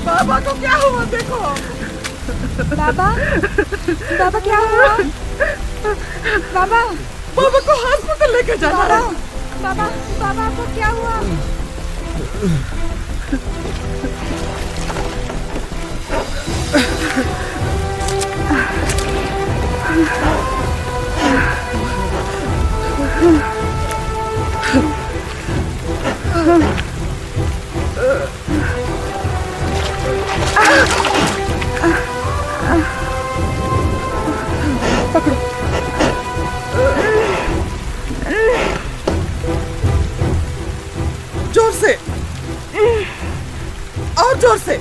बाबा को क्या हुआ देखो। बाबा, बाबा क्या हुआ? बाबा, बाबा को हॉस्पिटल लेके जाना है। बाबा, बाबा को क्या हुआ? पकड़ो। जोर से और जोर से।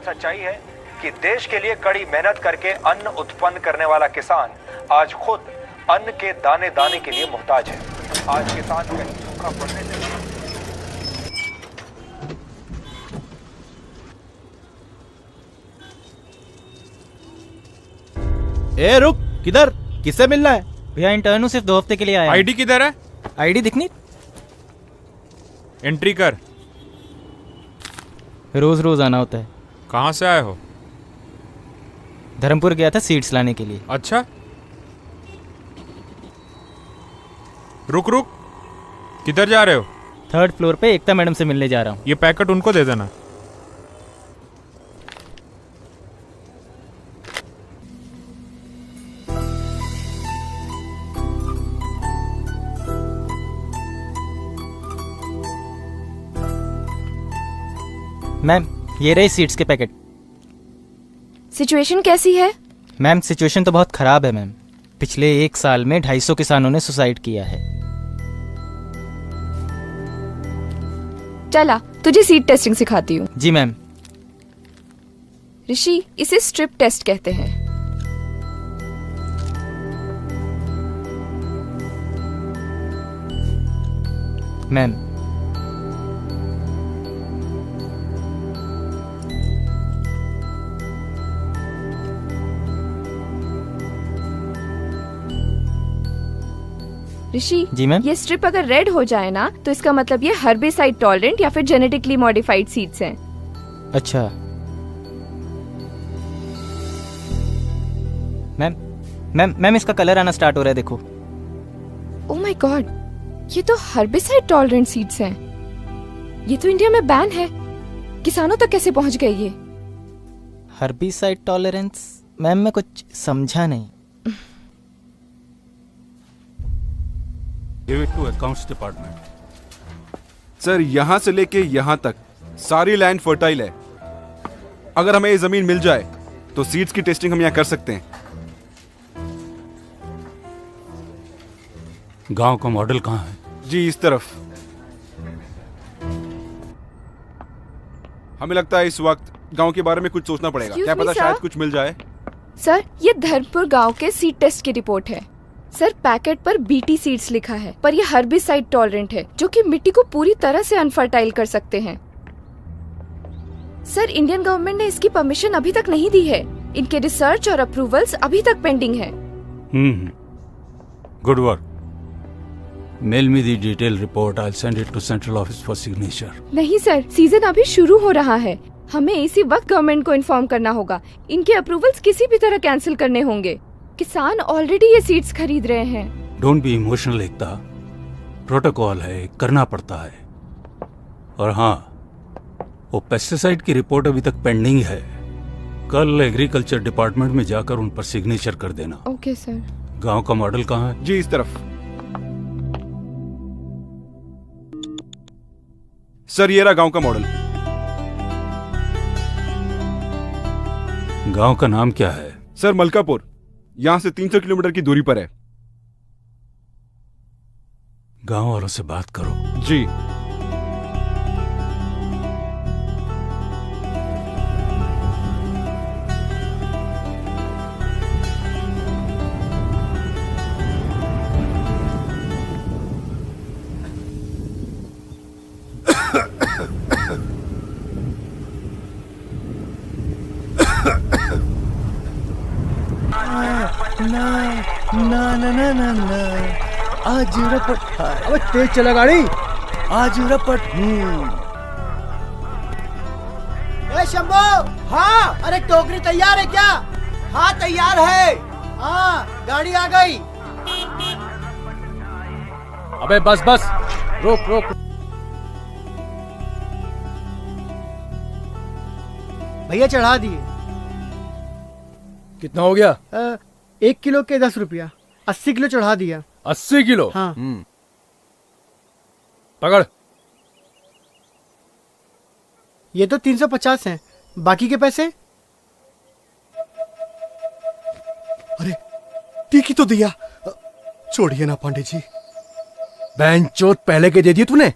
सच्चाई है कि देश के लिए कड़ी मेहनत करके अन्न उत्पन्न करने वाला किसान आज खुद अन्न के दाने दाने के लिए मुहताज है। आज किसान कहीं सूखा पड़ने से ए रुक, किधर? किससे मिलना है? भैया इंटर्न सिर्फ 2 हफ्ते के लिए आया। आईडी किधर है? आईडी दिखनी? एंट्री कर। रोज रोज आना होता है। कहाँ से आए हो? धर्मपुर गया था सीड्स लाने के लिए। अच्छा, रुक रुक, किधर जा रहे हो? 3rd फ्लोर पे एकता मैडम से मिलने जा रहा हूँ। ये पैकेट उनको दे देना। मैम, ये रहे सीड्स के पैकेट। सिचुएशन कैसी है? मैम, सिचुएशन तो बहुत खराब है मैम। पिछले 1 साल में 250 किसानों ने सुसाइड किया है। चला, तुझे सीड टेस्टिंग सिखाती हूँ। जी मैम। ऋषि, इसे स्ट्रिप टेस्ट कहते हैं। मैम, ऋषि, जी मैम। ये स्ट्रिप अगर रेड हो जाए ना तो इसका मतलब ये हर्बिसाइड टॉलरेंट या फिर जेनेटिकली मॉडिफाइड सीड्स हैं। अच्छा मैम, मैम इसका कलर आना स्टार्ट हो रहा है, देखो। ओह माय गॉड, ये तो हर्बिसाइड टॉलरेंट सीड्स हैं। ये तो इंडिया में बैन है। किसानों तक कैसे पहुंच गए ये? Herbicide tolerance? मैम, मैं कुछ समझा नहीं। Give it to accounts department. Sir, यहाँ से लेके यहाँ तक सारी लैंड फर्टाइल है। अगर हमें ये जमीन मिल जाए तो सीड्स की टेस्टिंग हम यहाँ कर सकते हैं। गांव का मॉडल कहाँ है? जी, इस तरफ। हमें लगता है इस वक्त गांव के बारे में कुछ सोचना पड़ेगा। क्या पता शायद कुछ मिल जाए। सर, ये धर्मपुर गांव के सीड टेस्ट की रिपोर्ट है। सर, पैकेट पर बीटी सीड्स लिखा है, पर यह हर्बिसाइड टॉलरेंट है, जो कि मिट्टी को पूरी तरह से अनफर्टाइल कर सकते हैं। सर, इंडियन गवर्नमेंट ने इसकी परमिशन अभी तक नहीं दी है। इनके रिसर्च और अप्रूवल्स अभी तक पेंडिंग है। Good work. Mail me the detail report. I will send it to central office for signature. नहीं सर, सीजन अभी शुरू हो रहा है। हमें इसी वक्त गवर्नमेंट को इन्फॉर्म करना होगा। इनके अप्रूवल्स किसी भी तरह कैंसिल करने होंगे। किसान ऑलरेडी ये सीड्स खरीद रहे हैं। Don't be emotional Ekta, protocol है, करना पड़ता है। और हाँ, वो पेस्टिसाइड की रिपोर्ट अभी तक पेंडिंग है। कल एग्रीकल्चर डिपार्टमेंट में जाकर उन पर सिग्नेचर कर देना। Okay sir. गांव का मॉडल कहाँ है? जी, इस तरफ। सर ये रहा गांव का मॉडल। गांव का नाम क्या है? सर मलकापुर, यहां से 300 किलोमीटर की दूरी पर है। गांव वालों से बात करो। जी। आज रपट। अबे तेज चला गाड़ी। आज रपट। ए शंभू। हाँ। अरे टोकरी तैयार है क्या? हाँ तैयार है। हाँ गाड़ी आ गई। अबे बस बस, रोक रोक। भैया चढ़ा दिए। कितना हो गया? 1 किलो के 10 रुपया। 80 किलो चढ़ा दिया। 80 किलो? हाँ। पकड़। ये तो 350 हैं, बाकी के पैसे? अरे टीकी तो दिया। छोड़िए ना पांडे जी। बैंचोद पहले के दे दिए तूने।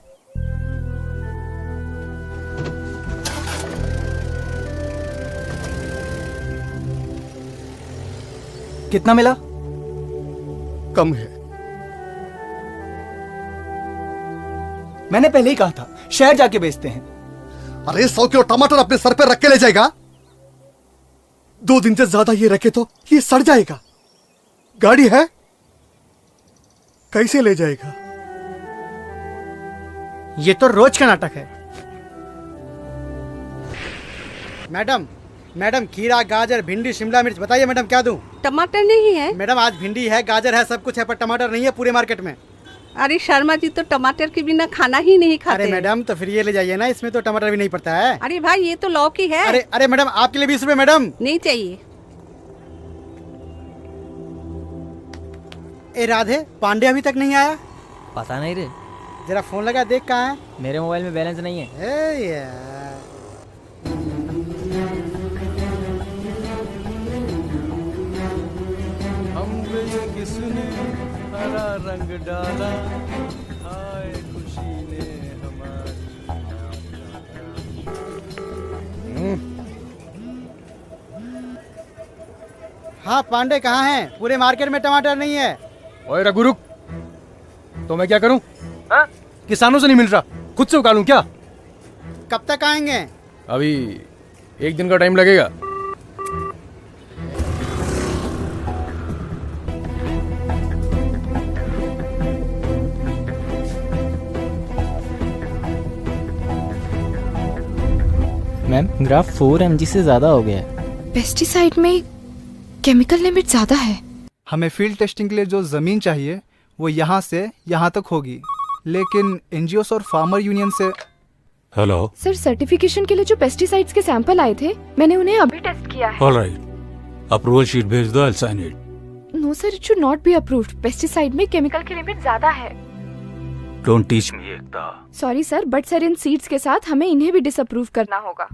कितना मिला? कम है। मैंने पहले ही कहा था शहर जाके बेचते हैं। अरे 100 किलो टमाटर अपने सर पे रख के ले जाएगा? 2 दिन से ज्यादा ये रखे तो ये सड़ जाएगा। गाड़ी है, कैसे ले जाएगा? ये तो रोज का नाटक है। मैडम, मैडम खीरा, गाजर, भिंडी, शिमला मिर्च, बताइए मैडम क्या दूं? टमाटर नहीं है मैडम आज भिंडी है, गाजर है, सब कुछ है, पर टमाटर नहीं है पूरे मार्केट में। अरे शर्मा जी तो टमाटर के बिना खाना ही नहीं खाते। अरे मैडम तो फिर ये ले जाइए ना, इसमें तो टमाटर भी नहीं पड़ता है। अरे भाई ये तो लौकी है। अरे अरे मैडम आपके लिए 20 रुपए मैडम। नहीं चाहिए। ए राधे, पांडे अभी तक नहीं आया? पता नहीं रे। जरा फोन लगा देख कहाँ है। मेरे मोबाइल में बैलेंस नहीं है। ए यार। किसने हरा रंग डाला, आए खुशी ने हमारी। हाँ पांडे कहाँ हैं? पूरे मार्केट में टमाटर नहीं है। ओए रघु रुक, तो मैं क्या करूं? किसानों से नहीं मिल रहा, खुद से उगा लूं क्या? कब तक आएंगे? अभी 1 दिन का टाइम लगेगा। मैम ग्राफ 4 mg से ज्यादा हो गया है। पेस्टिसाइड में केमिकल लिमिट ज्यादा है। हमें फील्ड टेस्टिंग के लिए जो जमीन चाहिए वो यहाँ से यहाँ तक होगी, लेकिन एनजीओ और फार्मर यूनियन से। हेलो सर, सर्टिफिकेशन के लिए जो पेस्टिसाइड्स के सैंपल आए थे, मैंने उन्हें अभी टेस्ट किया है। ऑलराइट, अप्रूवल शीट भेज दो, I will sign it. No sir, it should not be approved. Pesticide में केमिकल की लिमिट ज्यादा है। Don't teach me Ekta. Sorry sir, but sir in seeds के साथ हमें इन्हें भी डिसअप्रूव करना होगा।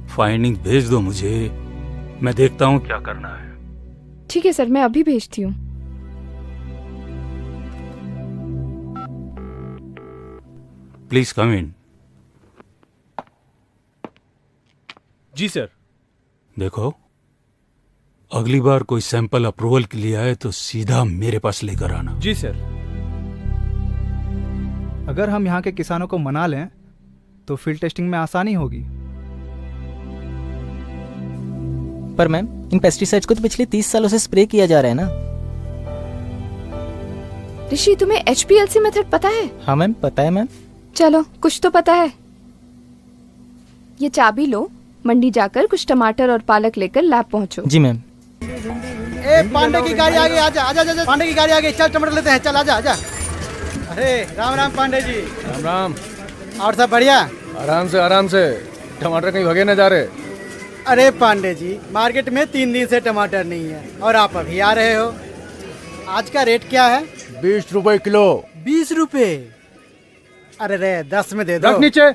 फाइंडिंग भेज दो मुझे, मैं देखता हूँ क्या करना है। ठीक है सर, मैं अभी भेजती हूँ। Please come in. जी सर। देखो, अगली बार कोई सैंपल अप्रूवल के लिए आए तो सीधा मेरे पास लेकर आना। जी सर। अगर हम यहाँ के किसानों को मना लें तो फील्ड टेस्टिंग में आसानी होगी। पर मैम इन पेस्टिसाइड्स को तो पिछले 30 सालों से स्प्रे किया जा रहा है ना। ऋषि, तुम्हें HPLC मेथड पता है? हाँ मैम पता है मैम। चलो, कुछ तो पता है। ये चाबी लो, मंडी जाकर कुछ टमाटर और पालक लेकर लैब पहुंचो। जी मैम। ए पांडे की गाड़ी आ गई, आजा आजा आजा। पांडे की गाड़ी आ गई, चल टमाटर लेते हैं, चल आजा आजा। अरे राम राम पांडे जी। राम राम। और सब बढ़िया? आराम से। टमाटर कहीं भगे न जा रहे। अरे पांडे जी, मार्केट में 3 दिन से टमाटर नहीं है और आप अभी आ रहे हो। आज का रेट क्या है? 20 रुपए किलो। 20 रुपए? अरे रे 10 में दे दो। रख नीचे।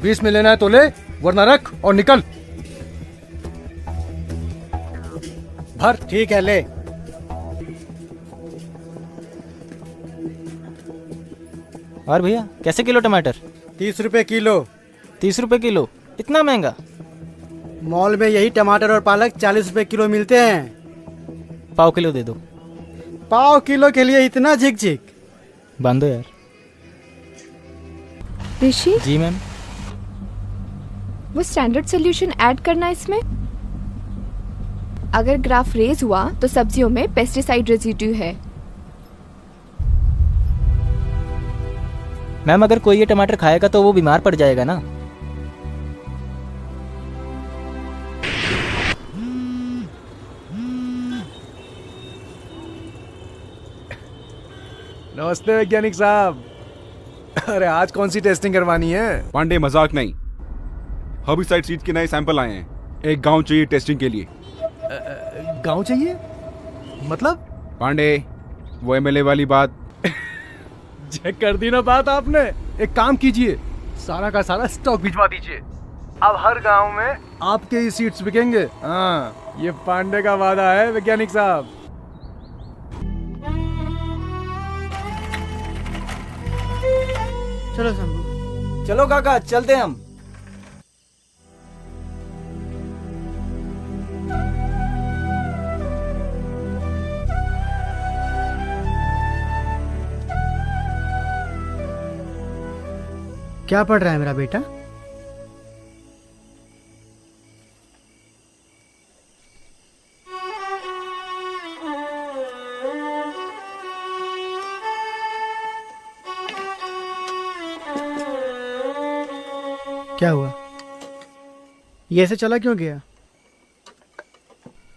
20 में लेना है तो ले, वरना रख और निकल। भर। ठीक है, ले। और भैया कैसे किलो टमाटर? 30 रुपए किलो। 30 रुपए किलो? इतना महंगा? मॉल में यही टमाटर और पालक 40 रुपए किलो मिलते हैं। पाव किलो दे दो। पाव किलो के लिए इतना झिक-झिक? बांधो यार। ऋषि जी मैम। वो स्टैंडर्ड सॉल्यूशन ऐड करना है इसमें। अगर ग्राफ रेज हुआ तो सब्जियों में पेस्टिसाइड रेजिड्यू है। मैम अगर कोई ये टमाटर खाएगा तो वो बीमार पड़ जाएगा ना। नमस्ते वैज्ञानिक साहब। अरे आज कौन सी टेस्टिंग करवानी है? पांडे मजाक नहीं, हर्बिसाइड सीड्स के नए सैंपल आए हैं। एक गांव चाहिए टेस्टिंग के लिए। गांव चाहिए? मतलब? पांडे वो एमएलए वाली बात। चेक कर दी ना बात आपने। एक काम कीजिए, सारा का सारा स्टॉक भिजवा दीजिए। अब हर गांव में आपके ही सीड्स बिकेंगे। हाँ, ये पांडे का वादा है वैज्ञानिक साहब। चलो शंभू। चलो काका, चलते हैं हम। क्या पढ़ रहा है मेरा बेटा? क्या हुआ? ये ऐसे चला क्यों गया?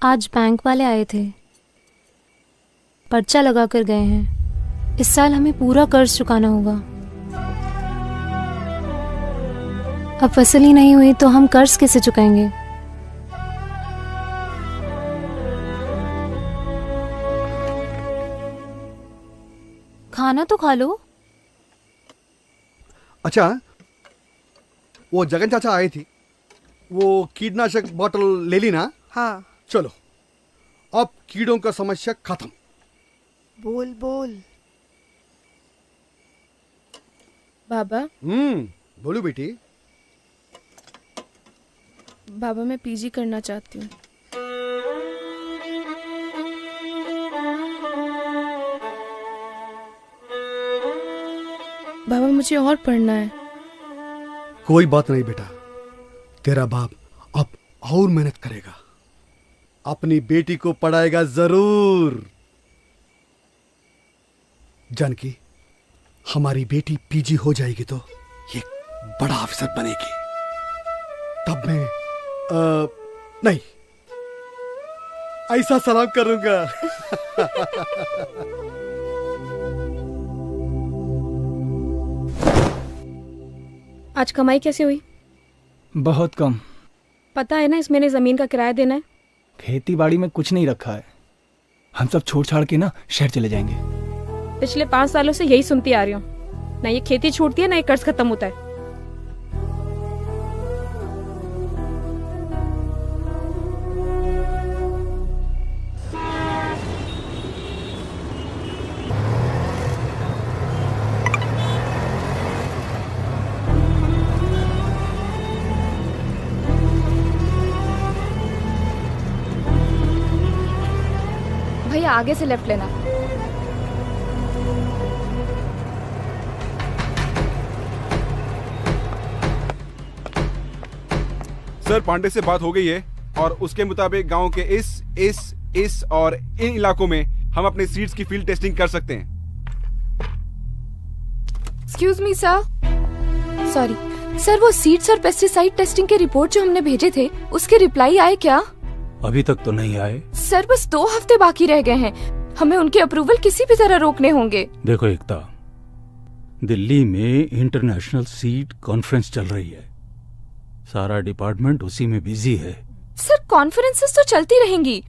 आज बैंक वाले आए थे, पर्चा लगा कर गए हैं। इस साल हमें पूरा कर्ज चुकाना होगा। अब फसल ही नहीं हुई तो हम कर्ज कैसे चुकाएंगे? खाना तो खा लो। अच्छा, वो जगन चाचा आए थे, वो कीटनाशक बोतल ले ली ना? हाँ। चलो, अब कीड़ों का समस्या खत्म। बोल बोल। बाबा। बोलो बेटी। बाबा मैं पीजी करना चाहती हूँ। बाबा मुझे और पढ़ना है। कोई बात नहीं बेटा, तेरा बाप अब और मेहनत करेगा, अपनी बेटी को पढ़ाएगा जरूर। जानकी, हमारी बेटी पीजी हो जाएगी तो ये बड़ा अफसर बनेगी। तब मैं नहीं, ऐसा सलाम करूंगा। आज कमाई कैसे हुई? बहुत कम। पता है ना इस महीने जमीन का किराया देना है। खेती बाड़ी में कुछ नहीं रखा है, हम सब छोड़ छाड़ के ना शहर चले जाएंगे। पिछले 5 सालों से यही सुनती आ रही हूँ, ना ये खेती छूटती है ना ये कर्ज खत्म होता है। भैया आगे से लेफ्ट लेना। सर पांडे से बात हो गई है और उसके मुताबिक गांव के इस और इन इलाकों में हम अपने सीड्स की फील्ड टेस्टिंग कर सकते हैं। Excuse me sir. Sorry sir, वो सीड्स और पेस्टिसाइड टेस्टिंग के रिपोर्ट जो हमने भेजे थे उसके रिप्लाई आए क्या? अभी तक तो नहीं आए सर, बस 2 हफ्ते बाकी रह गए हैं, हमें उनके अप्रूवल किसी भी तरह रोकने होंगे। देखो एकता, दिल्ली में इंटरनेशनल सीड कॉन्फ्रेंस चल रही है, सारा डिपार्टमेंट उसी में बिजी है। सर कॉन्फ्रेंसेस तो चलती रहेंगी,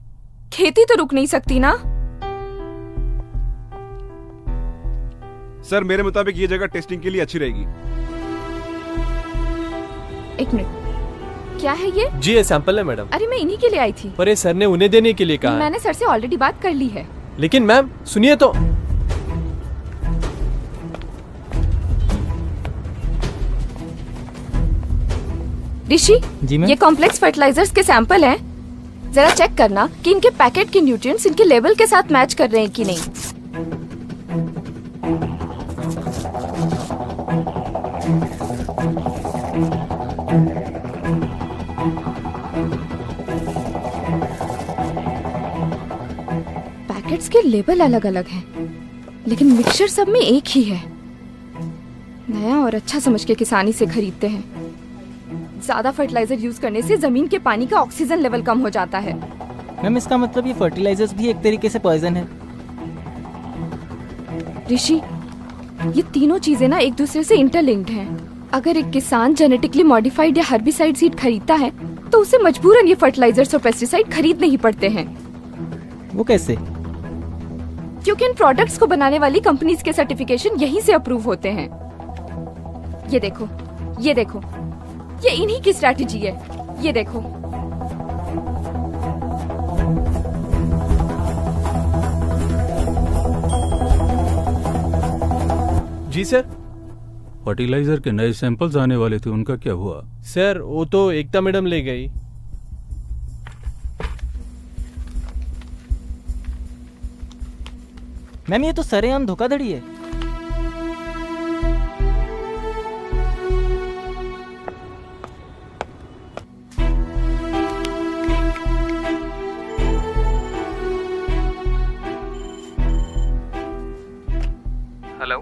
खेती तो रुक नहीं सकती ना। सर मेरे मुताबिक ये जगह टेस्टिंग के लिए अच्छी रहेगी। एक मिनट, क्या है ये? जी ये सैंपल है मैडम। अरे मैं इन्हीं के लिए आई थी। पर ये सर ने उन्हें देने के लिए कहा है। मैंने सर से ऑलरेडी बात कर ली है। लेकिन मैम सुनिए तो। ऋषि, जी मैम। ये कॉम्प्लेक्स फर्टिलाइजर्स के सैंपल हैं। जरा चेक करना कि इनके पैकेट के न्यूट्रिएंट्स इनके लेवल के साथ मैच कर रहे हैं कि नहीं। पैकेट्स के लेबल अलग अलग हैं, लेकिन मिक्सचर सब में एक ही है। नया और अच्छा समझ के किसानी से खरीदते हैं। ज्यादा फर्टिलाइजर यूज करने से जमीन के पानी का ऑक्सीजन लेवल कम हो जाता है। मैम इसका मतलब ये फर्टिलाइजर्स भी एक तरीके से पॉइजन है। ऋषि, ये तीनों चीजें ना एक दूसरे से इंटरलिंक्ड हैं। अगर एक किसान जेनेटिकली मॉडिफाइड या हर्बिसाइड सीड खरीदता है तो उसे मजबूरन ये फर्टिलाइजर्स और पेस्टिसाइड खरीदने ही पड़ते हैं। वो कैसे? क्योंकि इन प्रोडक्ट्स को बनाने वाली कंपनीज के सर्टिफिकेशन यहीं से अप्रूव होते हैं। ये देखो, ये देखो, ये इन्हीं की स्ट्रैटेजी है। ये देखो। जी सर। फर्टिलाइजर के नए सैंपल्स आने वाले थे, उनका क्या हुआ? सर वो तो एकता मैडम ले गई। मैम ये तो सरेआम धोखाधड़ी है।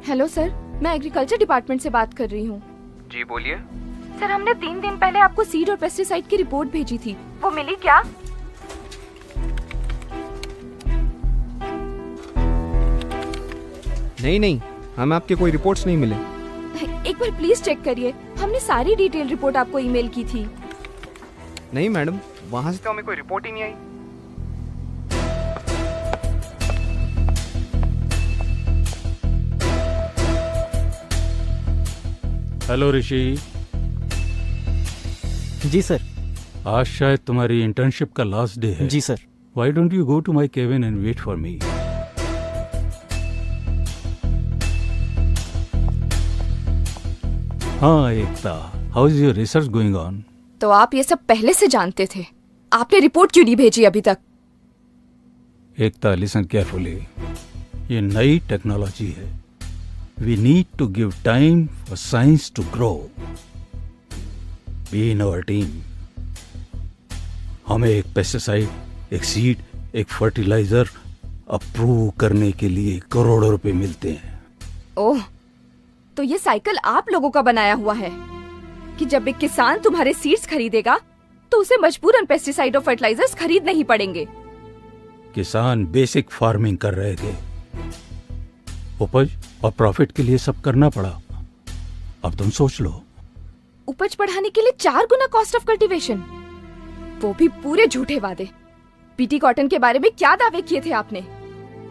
हेलो सर, मैं एग्रीकल्चर डिपार्टमेंट से बात कर रही हूँ। जी बोलिए। सर हमने 3 दिन पहले आपको सीड और पेस्टिसाइड की रिपोर्ट भेजी थी, वो मिली क्या? नहीं, हमें आपके कोई रिपोर्ट्स नहीं मिले। एक बार प्लीज चेक करिए, हमने सारी डिटेल रिपोर्ट आपको ईमेल की थी। नहीं मैडम, वहाँ से तो हमें कोई रिपोर्ट ही नहीं आई। हेलो ऋषि। जी सर। आज शायद तुम्हारी इंटर्नशिप का लास्ट डे है। जी sir. Why don't you go to my cabin and wait for me? हाँ Ekta, how is your research going on? तो आप ये सब पहले से जानते थे, आपने रिपोर्ट क्यों नहीं भेजी अभी तक? एकता लिसन केयरफुली, ये नई टेक्नोलॉजी है। We need to give time for science to grow. Be in our team. हमें एक पेस्टिसाइड, एक सीड, एक फर्टिलाइजर अप्रूव करने के लिए करोड़ों रुपए मिलते हैं। ओह, तो ये साइकिल आप लोगों का बनाया हुआ है कि जब एक किसान तुम्हारे सीड्स खरीदेगा तो उसे मजबूरन पेस्टिसाइड और फर्टिलाइजर्स खरीदने ही पड़ेंगे। किसान बेसिक फार्मिंग कर रहे थे, उपज और प्रॉफिट के लिए सब करना पड़ा। अब तुम सोच लो, उपज बढ़ाने के लिए 4 गुना कॉस्ट ऑफ कल्टीवेशन, वो भी पूरे झूठे वादे। पीटी कॉटन के बारे में क्या दावे किए थे आपने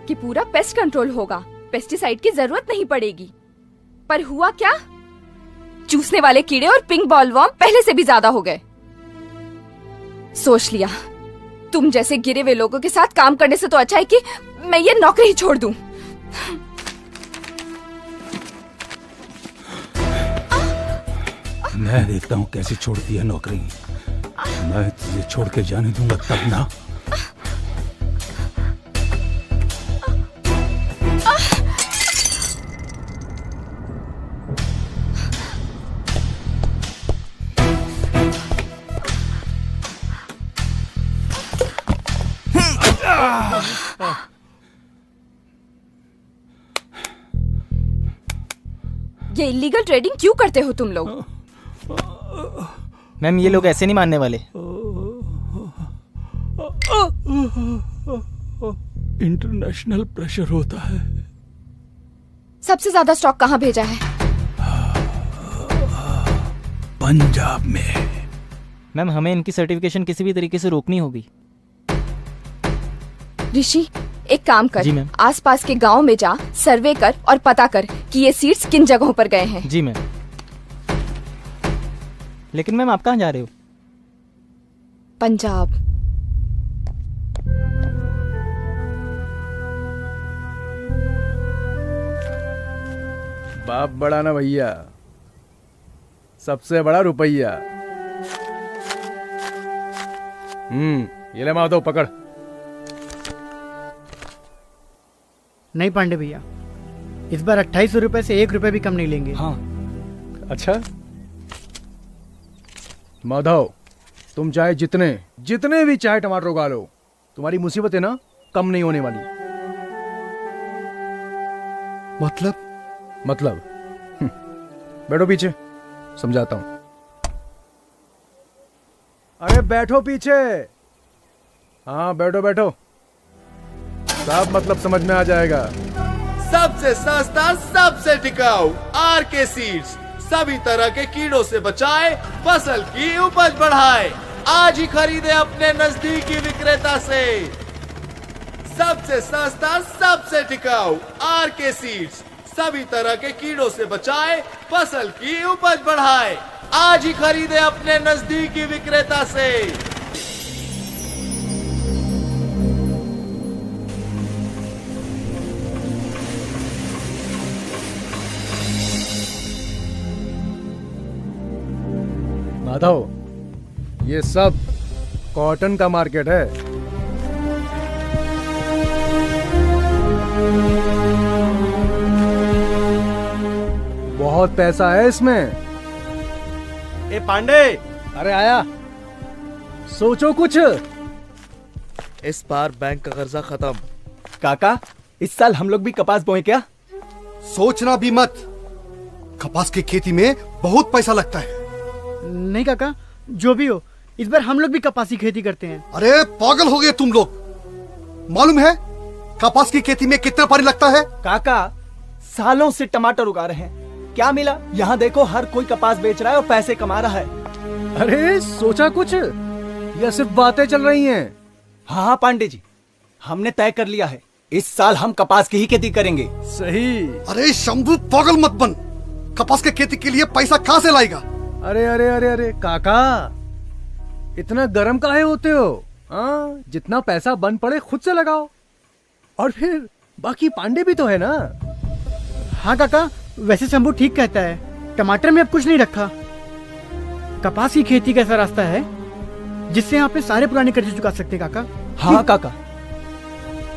कि पूरा पेस्ट कंट्रोल होगा, पेस्टिसाइड की जरूरत नहीं पड़ेगी, पर हुआ क्या? चूसने वाले कीड़े और पिंक बॉलवर्म पहले से भी ज्यादा हो गए। सोच लिया, तुम जैसे गिरे हुए लोगों के साथ काम करने से तो अच्छा है कि मैं ये नौकरी ही छोड़ दूं। मैं देखता हूँ कैसे छोड़ती है नौकरी। मैं तुझे छोड़ के जाने दूंगा तब ना। ये इलीगल ट्रेडिंग क्यों करते हो तुम लोग? मैम ये लोग ऐसे नहीं मानने वाले। इंटरनेशनल प्रेशर होता है। सबसे ज्यादा स्टॉक कहाँ भेजा है? पंजाब में। मैम हमें इनकी सर्टिफिकेशन किसी भी तरीके से रोकनी होगी। ऋषि एक काम कर, जी मैम। आसपास के गांव में जा, सर्वे कर और पता कर कि ये सीड्स किन जगहों पर गए हैं। जी मैम। लेकिन मैम आप कहाँ जा रहे हो? पंजाब। बाप बड़ा ना भैया, सबसे बड़ा रुपया। ये ले माधव पकड़। नहीं पांडे भैया, इस बार 2800 रुपए से 1 रुपए भी कम नहीं लेंगे। हाँ। अच्छा माधव, तुम चाहे जितने भी चाहे टमाटर उगा लो, तुम्हारी मुसीबत है ना कम नहीं होने वाली। मतलब बैठो पीछे, समझाता हूं। अरे बैठो पीछे। हाँ बैठो बैठो, सब मतलब समझ में आ जाएगा। सबसे सस्ता, सबसे टिकाऊ आरके सीड्स सभी तरह के कीड़ों से बचाए, फसल की उपज बढ़ाए। आज ही खरीदे अपने नजदीकी विक्रेता से। सबसे सस्ता, सबसे टिकाऊ आरके सीड्स सभी तरह के कीड़ों से बचाए, फसल की उपज बढ़ाए। आज ही खरीदे अपने नजदीकी विक्रेता से। माधव, ये सब कॉटन का मार्केट है। बहुत पैसा है इसमें। ए पांडे, अरे आया। सोचो कुछ। इस बार बैंक का कर्जा खत्म। काका, इस साल हम लोग भी कपास बोए क्या? सोचना भी मत, कपास की खेती में बहुत पैसा लगता है। नहीं काका, जो भी हो, इस बार हम लोग भी कपास की खेती करते हैं। अरे पागल हो गए तुम लोग। मालूम है कपास की खेती में कितना पानी लगता है? काका, सालों से टमाटर उगा रहे हैं, क्या मिला? यहाँ देखो, हर कोई कपास बेच रहा है और पैसे कमा रहा है। अरे सोचा कुछ या सिर्फ बातें चल रही हैं? हाँ पांडे जी, हमने तय कर लिया है, इस साल हम कपास की ही खेती करेंगे। सही। अरे शंभू, पागल मत बन। कपास की खेती के लिए पैसा कहाँ से लाएगा? अरे अरे अरे अरे काका, इतना गर्म काहे होते हो? जितना पैसा बन पड़े खुद से लगाओ। और फिर बाकी पांडे भी तो है ना। हाँ काका, वैसे शंभू ठीक कहता है, टमाटर में अब कुछ नहीं रखा। कपास की खेती का ऐसा रास्ता है जिससे आप अपने सारे पुराने कर्जे चुका सकते हैं काका। हाँ काका।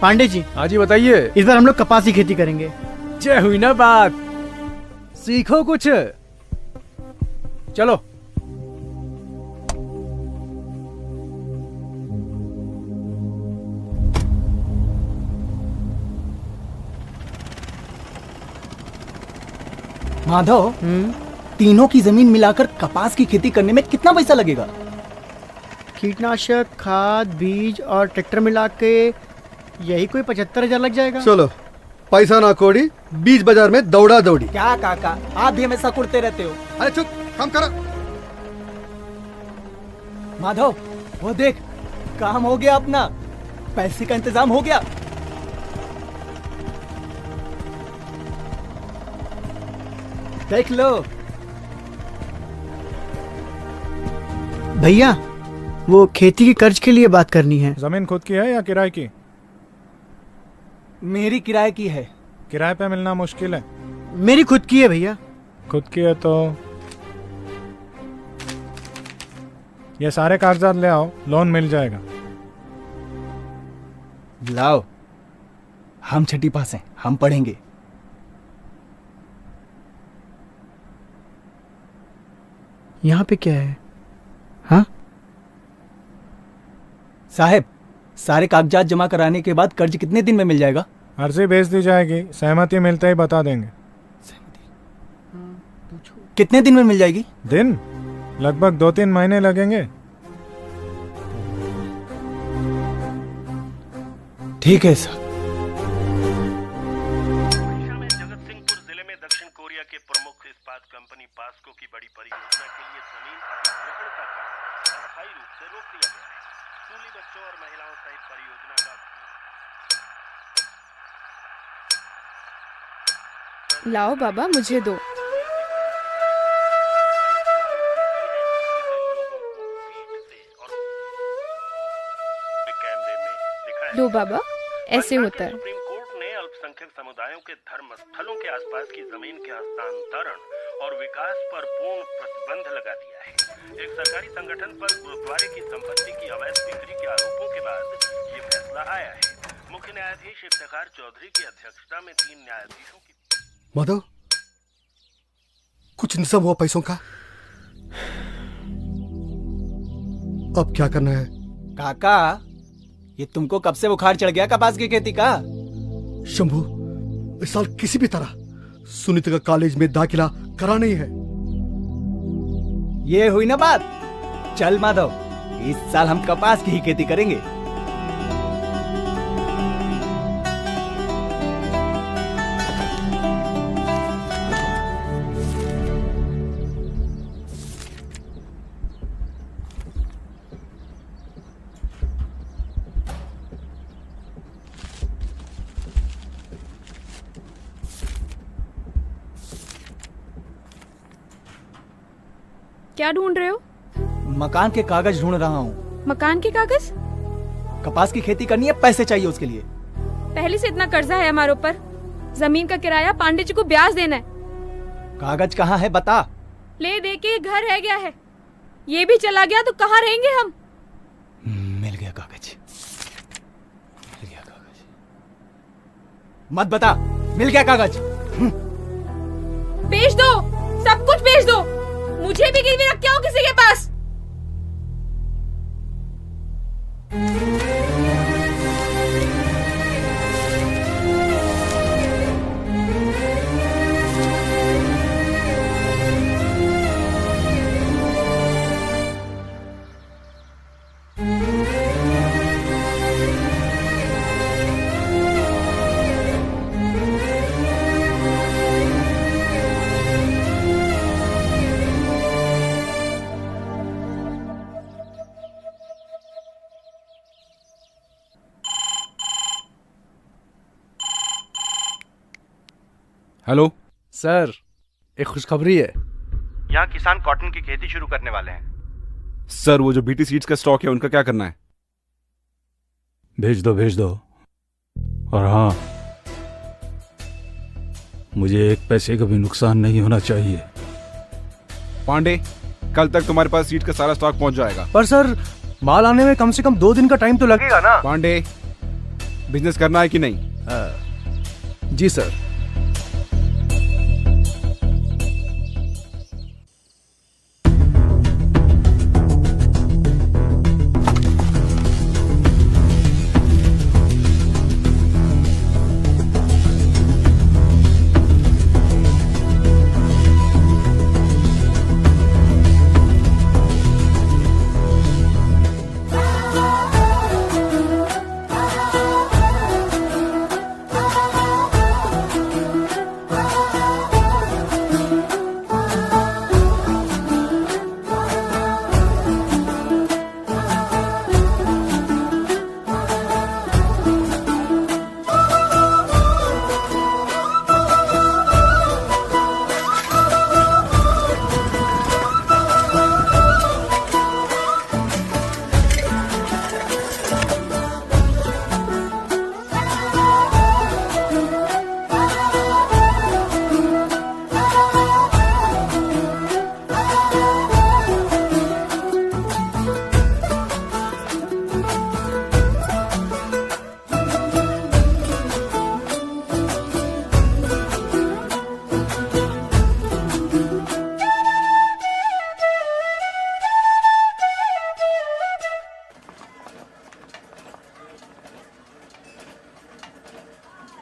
पांडे जी। हाँ जी बताइए। इस बार हम लोग कपास की खेती करेंगे। जय हुई ना बात। सीखो कुछ। चलो। माधव, तीनों की जमीन मिलाकर कपास की खेती करने में कितना पैसा लगेगा? कीटनाशक, खाद, बीज और ट्रैक्टर मिला के यही कोई 75,000 लग जाएगा। चलो, पैसा ना कोड़ी, बीज बाजार में दौड़ा दौड़ी। क्या काका, आप भी हमेशा कुड़ते रहते हो। अरे चुप, काम करो। माधव, वो देख, काम हो गया अपना, पैसे का इंतजाम हो गया। देख लो भैया, वो खेती के कर्ज के लिए बात करनी है। जमीन खुद की है या किराए की? मेरी किराए की है। किराए पे मिलना मुश्किल है। मेरी खुद की है भैया। खुद की है तो ये सारे कागजात ले आओ, लोन मिल जाएगा। लाओ, हम छठी पास हैं, हम पढ़ेंगे। यहाँ पे क्या है? हाँ साहब, सारे कागजात जमा कराने के बाद कर्ज कितने दिन में मिल जाएगा? अर्जी भेज दी जाएगी, सहमति मिलते ही बता देंगे। कितने दिन में मिल जाएगी? दिन लगभग 2-3 महीने लगेंगे। ठीक है सर। लाओ बाबा, मुझे दो। लो बाबा, ऐसे होता है। सुप्रीम कोर्ट ने अल्पसंख्यक समुदायों के धर्म स्थलों के आसपास की जमीन के हस्तांतरण और विकास पर पूर्ण प्रतिबंध लगा दिया है। एक सरकारी संगठन पर गुरुद्वारे की संपत्ति की अवैध बिक्री के आरोपों के बाद ये फैसला आया है। मुख्य न्यायाधीश इफ्तिखार चौधरी की अध्यक्षता में 3 न्यायाधीशों की। माधव, कुछ निज़म हुआ पैसों का? अब क्या करना है? काका, ये तुमको कब से बुखार चढ़ गया कपास की खेती का? शंभू, इस साल किसी भी तरह सुनीता का कॉलेज में दाखिला कराना ही है। ये हुई ना बात। चल माधव, इस साल हम कपास की ही खेती करेंगे। क्या ढूंढ रहे हो? मकान के कागज ढूंढ रहा हूँ। मकान के कागज? कपास की खेती करनी है, पैसे चाहिए उसके लिए। पहले से इतना कर्जा है हमारे ऊपर। जमीन का किराया पांडे जी को ब्याज देना है। कागज कहाँ है बता। ले दे के घर रह गया है, ये भी चला गया तो कहाँ रहेंगे हम? मिल गया कागज, मिल गया कागज। मत बता, मिल गया कागज। बेच दो, सब कुछ बेच दो, मुझे भी गिरवी रख के आओ किसी के पास। हेलो सर, एक खुशखबरी है। यहाँ किसान कॉटन की खेती शुरू करने वाले हैं। सर, वो जो बीटी सीड्स का स्टॉक है उनका क्या करना है? भेज दो। और हाँ, मुझे एक पैसे का भी नुकसान नहीं होना चाहिए। पांडे, कल तक तुम्हारे पास सीड का सारा स्टॉक पहुंच जाएगा। पर सर, माल आने में कम से कम 2 दिन का टाइम तो लगेगा ना। पांडे, बिजनेस करना है कि नहीं? जी सर।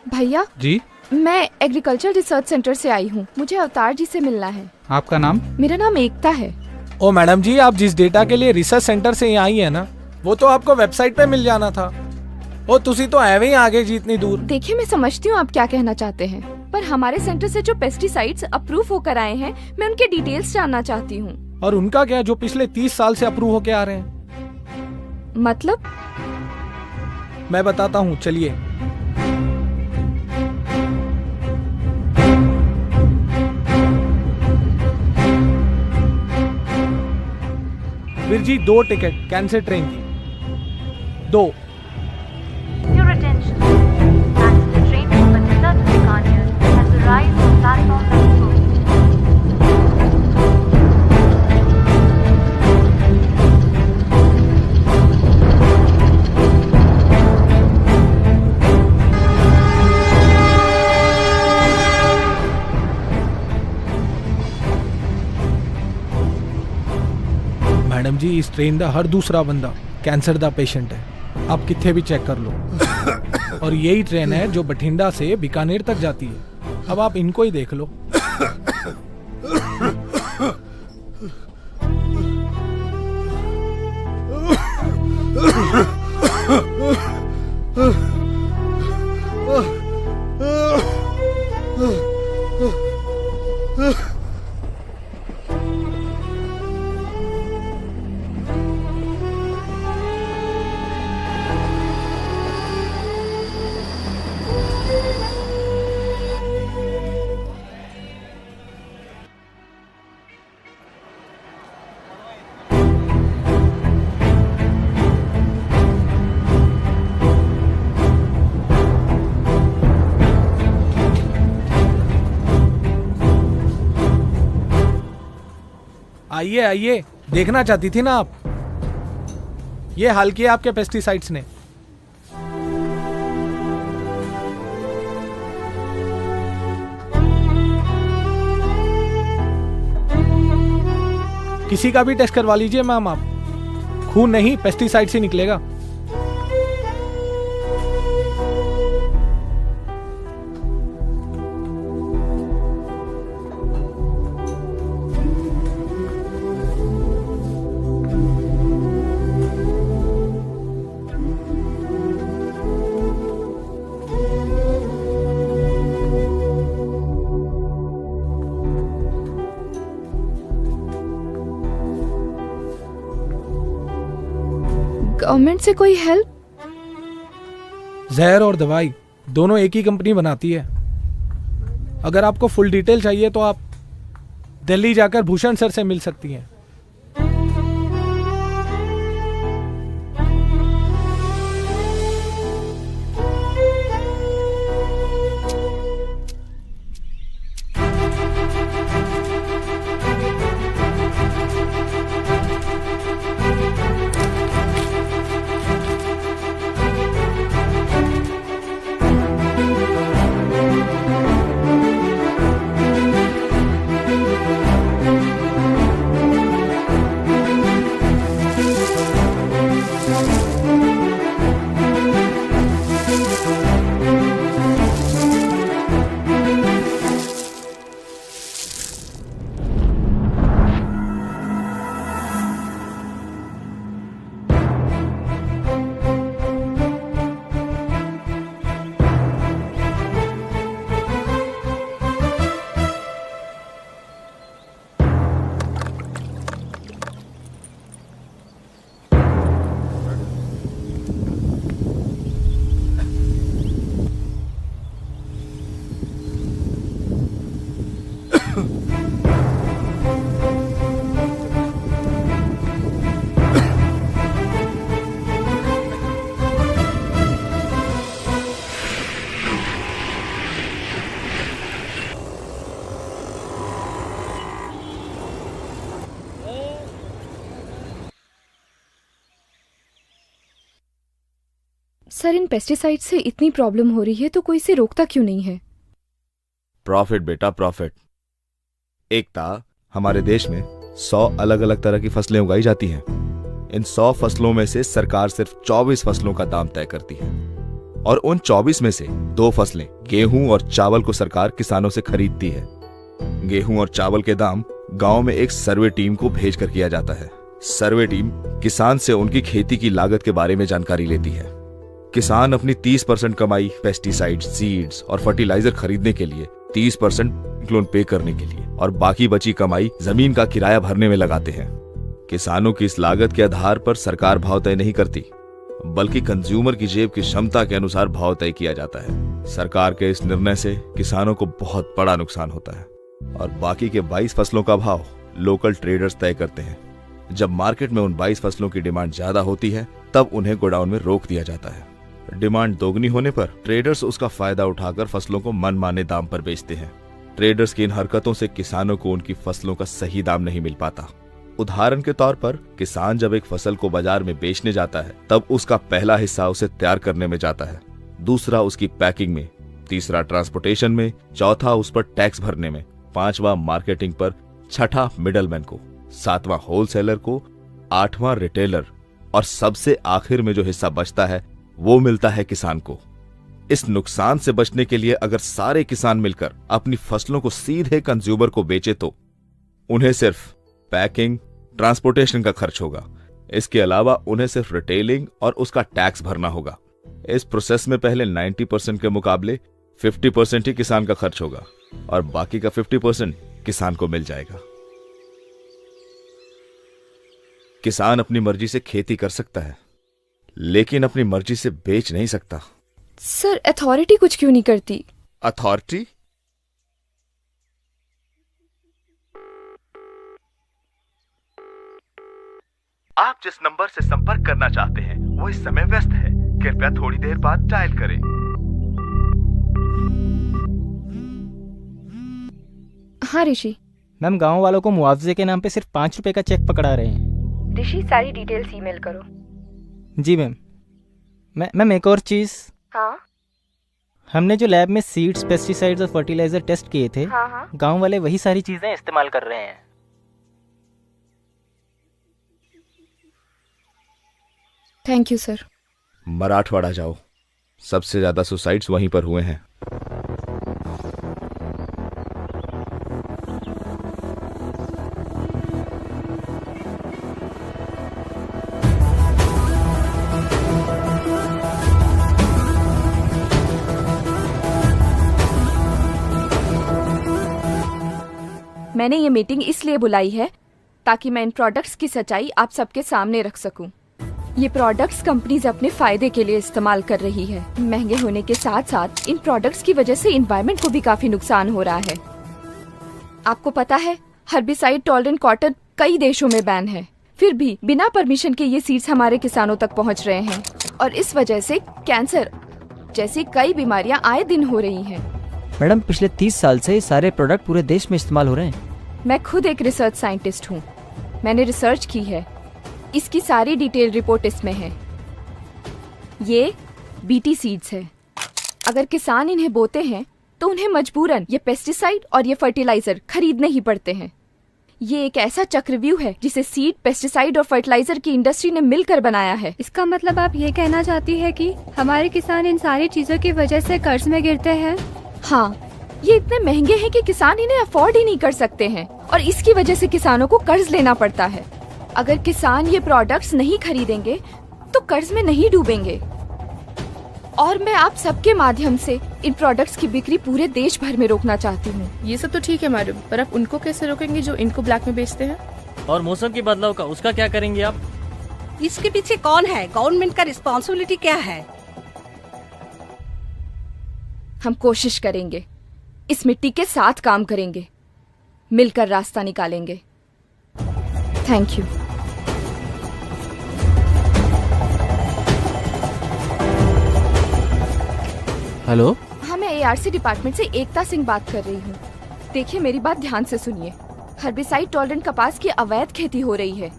भैया जी, मैं एग्रीकल्चर रिसर्च सेंटर से आई हूँ, मुझे अवतार जी से मिलना है। आपका नाम? मेरा नाम एकता है। ओ मैडम जी, आप जिस डेटा के लिए रिसर्च सेंटर से यहाँ आई है ना, वो तो आपको वेबसाइट पे मिल जाना था। ओ तुसी तो एवे ही आगे जी इतनी दूर। देखिए, मैं समझती हूँ आप क्या कहना चाहते हैं, पर हमारे सेंटर से जो पेस्टिसाइड्स अप्रूव होकर आए हैं, मैं उनके डिटेल्स जानना चाहती हूँ। और उनका क्या, जो पिछले 30 साल से अप्रूव होके आ रहे हैं? मतलब? मैं बताता हूँ, चलिए। Veer ji, 2 ticket cancel train की, 2। मैडम जी, इस ट्रेन का हर दूसरा बंदा कैंसर का पेशेंट है। आप कितने भी चेक कर लो। और यही ट्रेन है जो बठिंडा से बीकानेर तक जाती है। अब आप इनको ही देख लो। आइए आइए, देखना चाहती थी ना आप। ये हाल किया आपके पेस्टिसाइड्स ने। किसी का भी टेस्ट करवा लीजिए मैम आप, खून नहीं पेस्टिसाइड से निकलेगा। गवर्नमेंट से कोई हेल्प? जहर और दवाई दोनों एक ही कंपनी बनाती है। अगर आपको फुल डिटेल चाहिए तो आप दिल्ली जाकर भूषण सर से मिल सकती हैं। सर, इन पेस्टिसाइड से इतनी प्रॉब्लम हो रही है तो कोई इसे रोकता क्यों नहीं है? प्रॉफिट बेटा प्रॉफिट। एकता, हमारे देश में 100 अलग अलग तरह की फसलें उगाई जाती हैं। इन 100 फसलों में से सरकार सिर्फ 24 फसलों का दाम तय करती है और उन 24 में से 2 फसलें गेहूं और चावल को सरकार किसानों से खरीदती है। गेहूं और चावल के दाम गांव में एक सर्वे टीम को भेजकर किया जाता है। सर्वे टीम किसान से उनकी खेती की लागत के बारे में जानकारी लेती है। किसान अपनी 30% कमाई पेस्टिसाइड, सीड्स और फर्टिलाइजर खरीदने के लिए, 30% लोन पे करने के लिए और बाकी बची कमाई जमीन का किराया भरने में लगाते हैं। किसानों की इस लागत के आधार पर सरकार भाव तय नहीं करती, बल्कि कंज्यूमर की जेब की क्षमता के अनुसार भाव तय किया जाता है। सरकार के इस निर्णय से किसानों को बहुत बड़ा नुकसान होता है और बाकी के 22 फसलों का भाव लोकल ट्रेडर्स तय करते हैं। जब मार्केट में उन 22 फसलों की डिमांड ज्यादा होती है तब उन्हें गोडाउन में रोक दिया जाता है। डिमांड दोगुनी होने पर ट्रेडर्स उसका फायदा उठाकर फसलों को मनमाने दाम पर बेचते हैं। ट्रेडर्स की इन हरकतों से किसानों को उनकी फसलों का सही दाम नहीं मिल पाता। उदाहरण के तौर पर किसान जब एक फसल को बाजार में बेचने जाता है तब उसका पहला हिस्सा उसे तैयार करने में जाता है, दूसरा उसकी पैकिंग में, तीसरा ट्रांसपोर्टेशन में, चौथा उस पर टैक्स भरने में, पांचवा मार्केटिंग पर, छठा मिडलमैन को, सातवां होलसेलर को, आठवां रिटेलर और सबसे आखिर में जो हिस्सा बचता है वो मिलता है किसान को। इस नुकसान से बचने के लिए अगर सारे किसान मिलकर अपनी फसलों को सीधे कंज्यूमर को बेचे तो उन्हें सिर्फ पैकिंग, ट्रांसपोर्टेशन का खर्च होगा। इसके अलावा उन्हें सिर्फ रिटेलिंग और उसका टैक्स भरना होगा। इस प्रोसेस में पहले 90% के मुकाबले 50% ही किसान का खर्च होगा और बाकी का 50% किसान को मिल जाएगा। किसान अपनी मर्जी से खेती कर सकता है लेकिन अपनी मर्जी से बेच नहीं सकता। सर, अथॉरिटी कुछ क्यों नहीं करती? अथॉरिटी? आप जिस नंबर से संपर्क करना चाहते हैं वो इस समय व्यस्त है, कृपया थोड़ी देर बाद डायल करें। हाँ ऋषि। मैम, गांव वालों को मुआवजे के नाम पे सिर्फ 5 रुपए का चेक पकड़ा रहे हैं। ऋषि, सारी डिटेल्स ईमेल करो। जी मैम। मैम, एक और चीज। हाँ? हमने जो लैब में सीड्स, पेस्टिसाइड्स और फर्टिलाइजर टेस्ट किए थे, हाँ। गांव वाले वही सारी चीजें इस्तेमाल कर रहे हैं। Thank you sir. मराठवाड़ा जाओ, सबसे ज्यादा सुसाइड्स वहीं पर हुए हैं। मैंने ये मीटिंग इसलिए बुलाई है ताकि मैं इन प्रोडक्ट्स की सच्चाई आप सबके सामने रख सकूं। ये प्रोडक्ट्स कंपनीज अपने फायदे के लिए इस्तेमाल कर रही है। महंगे होने के साथ साथ इन प्रोडक्ट्स की वजह से एनवायरनमेंट को भी काफी नुकसान हो रहा है। आपको पता है, हर्बिसाइड टॉलरेंट कॉटन कई देशों में बैन है, फिर भी बिना परमिशन के ये सीड्स हमारे किसानों तक पहुँच रहे हैं और इस वजह से कैंसर जैसी कई बीमारियां आए दिन हो रही हैं। मैडम, पिछले 30 साल से ये सारे प्रोडक्ट पूरे देश में इस्तेमाल हो रहे हैं। मैं खुद एक रिसर्च साइंटिस्ट हूँ, मैंने रिसर्च की है। इसकी सारी डिटेल रिपोर्ट इसमें है। ये बीटी सीड्स है। अगर किसान इन्हें बोते हैं तो उन्हें मजबूरन ये पेस्टिसाइड और ये फर्टिलाइजर खरीदने ही पड़ते हैं। ये एक ऐसा चक्रव्यूह है जिसे सीड, पेस्टिसाइड और फर्टिलाइजर की इंडस्ट्री ने मिलकर बनाया है। इसका मतलब आप ये कहना चाहती है कि हमारे किसान इन सारी चीजों की वजह से कर्ज में गिरते हैं? हाँ, ये इतने महंगे हैं कि किसान इन्हें अफोर्ड ही नहीं कर सकते हैं और इसकी वजह से किसानों को कर्ज लेना पड़ता है। अगर किसान ये प्रोडक्ट्स नहीं खरीदेंगे तो कर्ज में नहीं डूबेंगे। और मैं आप सबके माध्यम से इन प्रोडक्ट्स की बिक्री पूरे देश भर में रोकना चाहती हूँ। ये सब तो ठीक है मैडम, पर आप उनको कैसे रोकेंगे जो इनको ब्लैक में बेचते हैं? और मौसम के बदलाव का उसका क्या करेंगे आप? इसके पीछे कौन है? गवर्नमेंट का रिस्पॉन्सिबिलिटी क्या है? हम कोशिश करेंगे, इस मिट्टी के साथ काम करेंगे, मिलकर रास्ता निकालेंगे। Thank you. हेलो, हाँ, मैं एआरसी डिपार्टमेंट से एकता सिंह बात कर रही हूँ। देखिए, मेरी बात ध्यान से सुनिए। हर्बिसाइड टॉलरेंट कपास की अवैध खेती हो रही है।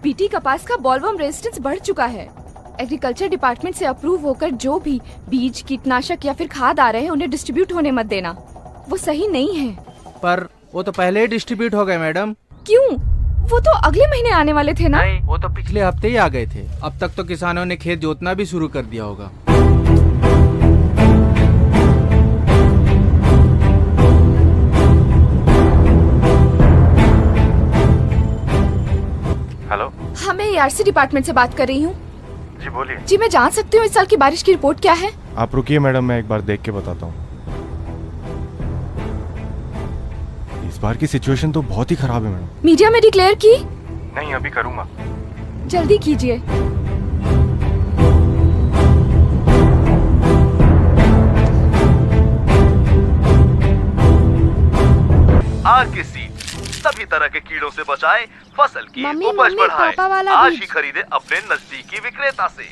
बीटी कपास का बॉलवर्म रेजिस्टेंस बढ़ चुका है। एग्रीकल्चर डिपार्टमेंट से अप्रूव होकर जो भी बीज, कीटनाशक या फिर खाद आ रहे हैं उन्हें डिस्ट्रीब्यूट होने मत देना, वो सही नहीं है। पर वो तो पहले ही डिस्ट्रीब्यूट हो गए मैडम। क्यों? वो तो अगले महीने आने वाले थे ना? नहीं, वो तो पिछले हफ्ते ही आ गए थे। अब तक तो किसानों ने खेत जोतना भी शुरू कर दिया होगा। हेलो। हाँ, मैं एआरसी डिपार्टमेंट से बात कर रही हूँ। जी बोलिए। जी, मैं जान सकती हूँ इस साल की बारिश की रिपोर्ट क्या है? आप रुकिए मैडम, मैं एक बार देख के बताता हूँ। इस बार की सिचुएशन तो बहुत ही खराब है मैडम। मीडिया में डिक्लेयर की? नहीं, अभी करूँगा। जल्दी कीजिए। आर के सीड सभी तरह के कीड़ों से बचाए, फसल की उपज बढ़ाए। आज ही खरीदे अपने नजदीकी विक्रेता से।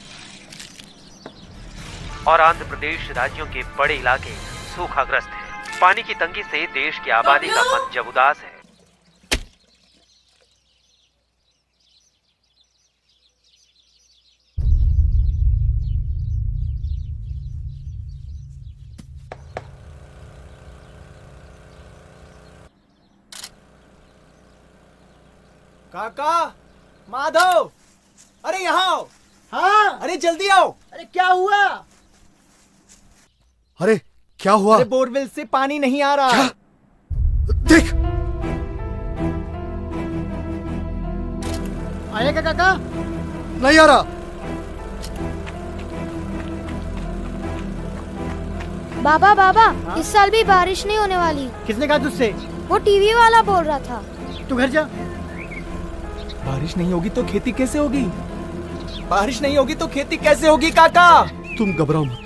और आंध्र प्रदेश राज्यों के बड़े इलाके सूखाग्रस्त हैं। पानी की तंगी से देश की आबादी का मन जब उदास है। काका, माधव, अरे यहाँ आओ। हाँ, अरे जल्दी आओ। अरे क्या हुआ? अरे क्या हुआ? अरे बोरवेल से पानी नहीं आ रहा। क्या? देख। आएगा काका? नहीं आ रहा। बाबा बाबा, इस साल भी बारिश नहीं होने वाली। किसने कहा तुझसे? वो टीवी वाला बोल रहा था। तू घर जा। बारिश नहीं होगी तो खेती कैसे होगी? बारिश नहीं होगी तो खेती कैसे होगी काका? तुम घबराओ मत।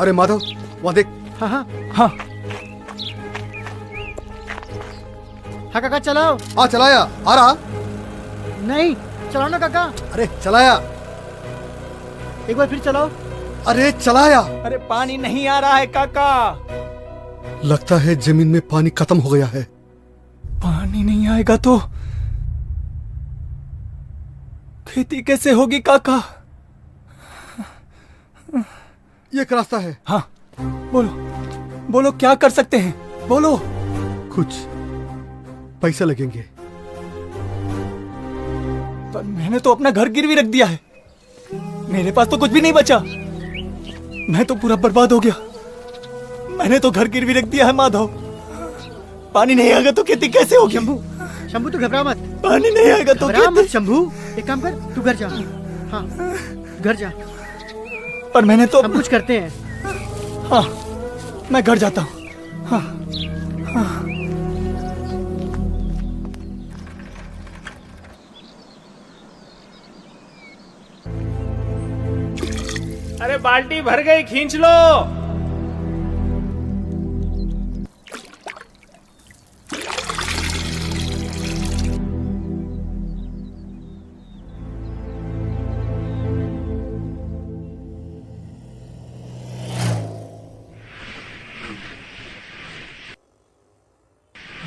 अरे माधव, वहाँ देख। हाँ हाँ हाँ हाँ काका चलाओ। हाँ चलाया। आ रहा? नहीं, चलाओ ना काका। अरे चलाया। एक बार फिर चलाओ। अरे चलाया। अरे पानी नहीं आ रहा है काका। लगता है जमीन में पानी खत्म हो गया है। पानी नहीं आएगा तो खेती कैसे होगी काका? ये एक रास्ता है। हाँ बोलो, बोलो क्या कर सकते हैं, बोलो। कुछ पैसे लगेंगे। पर मैंने तो अपना घर गिरवी रख दिया है, मेरे पास तो कुछ भी नहीं बचा। मैं तो पूरा बर्बाद हो गया। मैंने तो घर गिरवी रख दिया है माधव। पानी नहीं आएगा तो खेती कैसे होगी? शंभू, शंभू तू घबरा मत। पानी नहीं आएगा तो घबरा मत शंभू। एक काम कर, तू घर जा। हाँ घर जा। पर मैंने तो हम कुछ करते हैं। हाँ मैं घर जाता हूँ। हाँ हाँ अरे बाल्टी भर गई, खींच लो।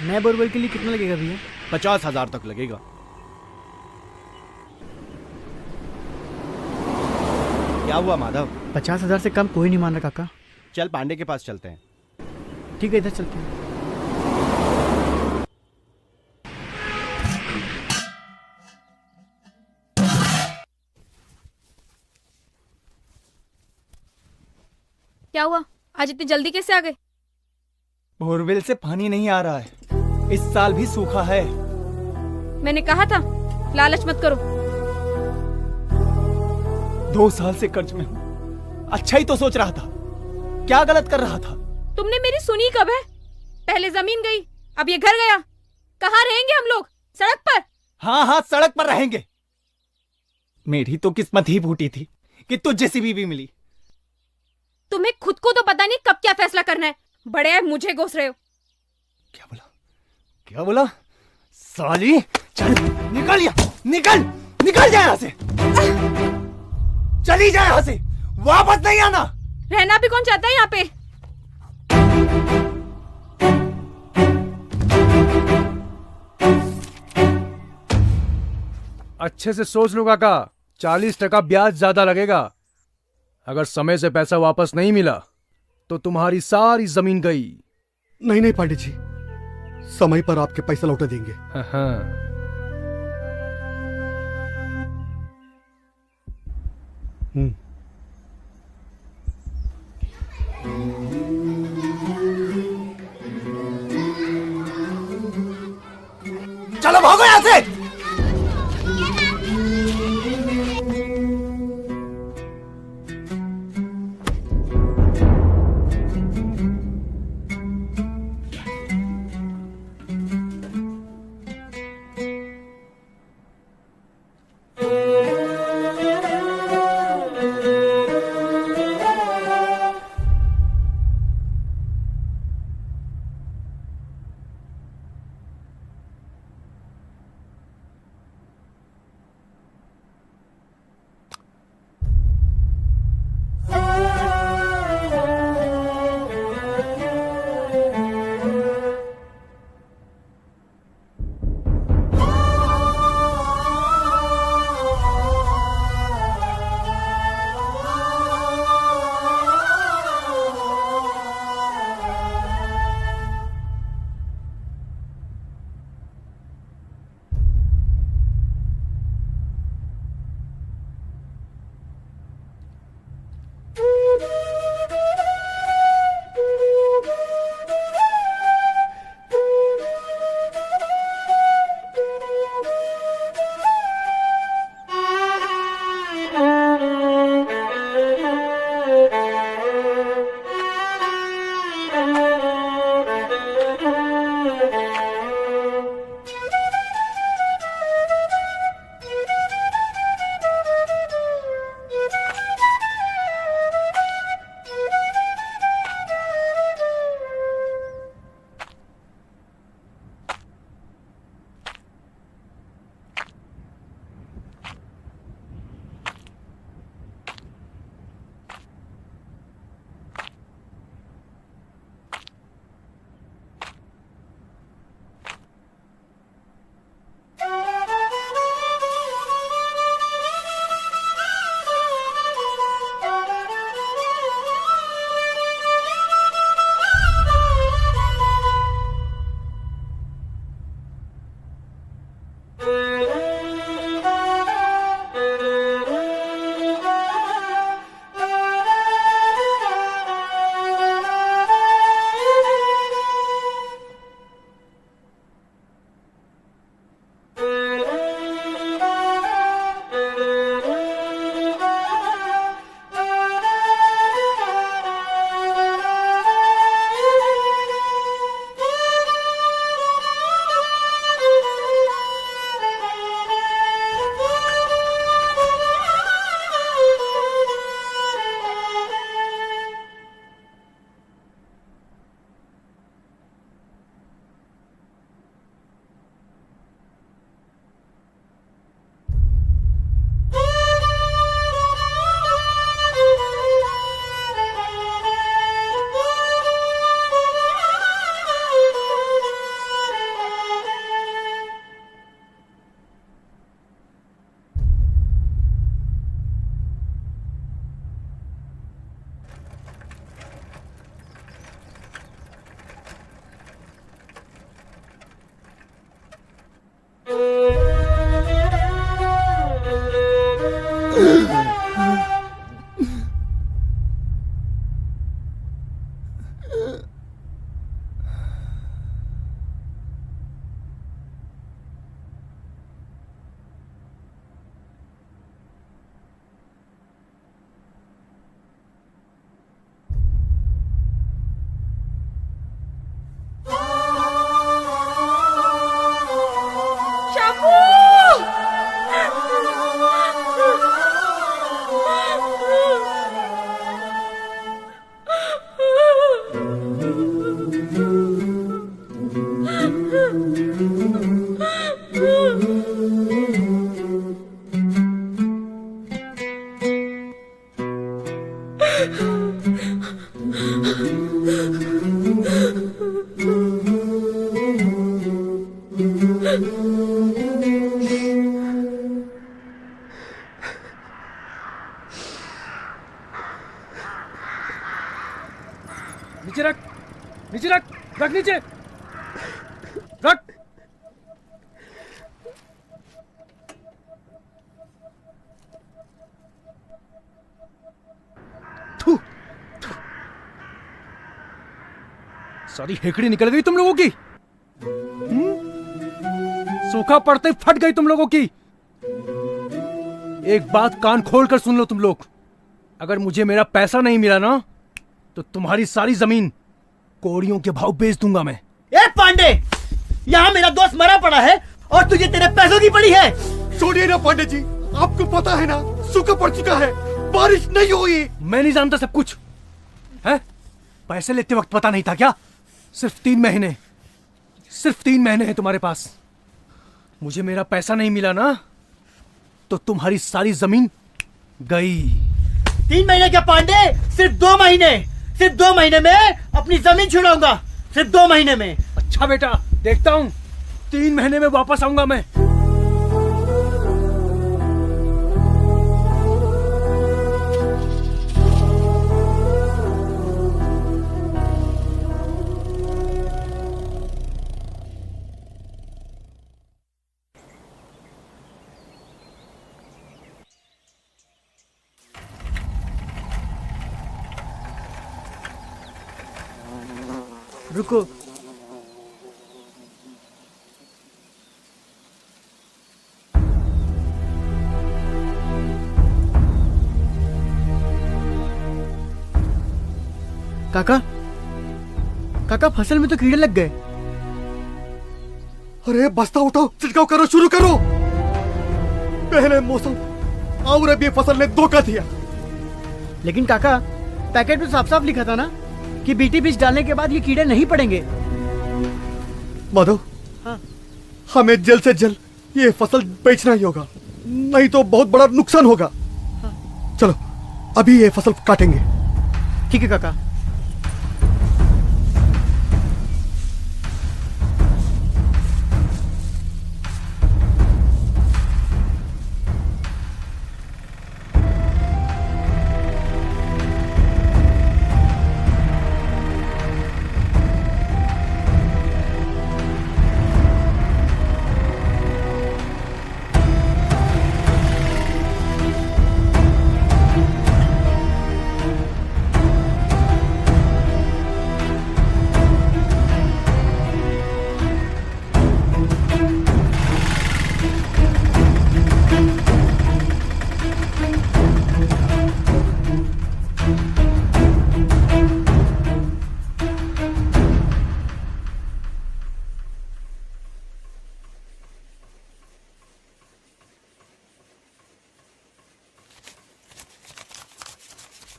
नए बोरवेल के लिए कितना लगेगा भैया? 50,000 तक लगेगा। क्या हुआ माधव? 50,000 से कम कोई नहीं मान रहा काका। चल पांडे के पास चलते हैं। ठीक है, इधर चलते हैं। क्या हुआ? आज इतनी जल्दी कैसे आ गए? बोरवेल से पानी नहीं आ रहा है, इस साल भी सूखा है। मैंने कहा था लालच मत करो। 2 साल से कर्ज में हूँ। अच्छा ही तो सोच रहा था, क्या गलत कर रहा था? तुमने मेरी सुनी कब है? पहले जमीन गई, अब ये घर गया। कहाँ रहेंगे हम लोग? सड़क पर? हाँ हाँ सड़क पर रहेंगे। मेरी तो किस्मत ही फूटी थी कि तुझ जैसी बीवी मिली। तुम्हें खुद को तो पता नहीं कब क्या फैसला करना है, बड़े है मुझे घोष रहे हो। क्या बोला? साली चल निकल यहाँ, निकल जा यहाँ से। चली जा यहाँ से, वापस नहीं आना। रहना भी कौन चाहता है यहाँ पे? अच्छे से सोच लो काका, 40% ब्याज ज्यादा लगेगा। अगर समय से पैसा वापस नहीं मिला तो तुम्हारी सारी जमीन गई। नहीं नहीं पांडे जी, समय पर आपके पैसा लौटा देंगे। हाँ। चलो भागो यहाँ से। नीचे रख, नीचे रख, रख नीचे, रख। थू, थू। सारी हेकड़ी निकल गई तुम लोगों की। सूखा पड़ते ही फट गई तुम लोगों की। एक बात कान खोल कर सुन लो तुम लोग, अगर मुझे मेरा पैसा नहीं मिला ना तो तुम्हारी सारी जमीन कोड़ियों के भाव बेच दूंगा मैं। ए पांडे, यहाँ मेरा दोस्त मरा पड़ा है और तुझे तेरे पैसों की पड़ी है। छोड़िए ना पांडे जी, आपको पता है ना सूखा पड़ चुका है, बारिश नहीं हुई। मैं नहीं जानता सब कुछ है? पैसे लेते वक्त पता नहीं था क्या? सिर्फ 3 महीने, सिर्फ 3 महीने हैं तुम्हारे पास। मुझे मेरा पैसा नहीं मिला ना तो तुम्हारी सारी जमीन गई। 3 महीने क्या पांडे, सिर्फ 2 महीने, सिर्फ 2 महीने में अपनी जमीन छुड़ाऊंगा, सिर्फ 2 महीने में। अच्छा बेटा, देखता हूँ, 3 महीने में वापस आऊंगा मैं। रुको, काका, काका फसल में तो कीड़े लग गए। अरे बस्ता उठाओ, छिड़काव करो, शुरू करो। पहले मौसम और अब ये फसल ने धोखा दिया। लेकिन काका, पैकेट में साफ साफ लिखा था ना कि बीटी बीज डालने के बाद ये कीड़े नहीं पड़ेंगे। माधव, हाँ। हमें जल्द से जल्द ये फसल बेचना ही होगा, नहीं तो बहुत बड़ा नुकसान होगा। हाँ। चलो अभी ये फसल काटेंगे। ठीक है काका।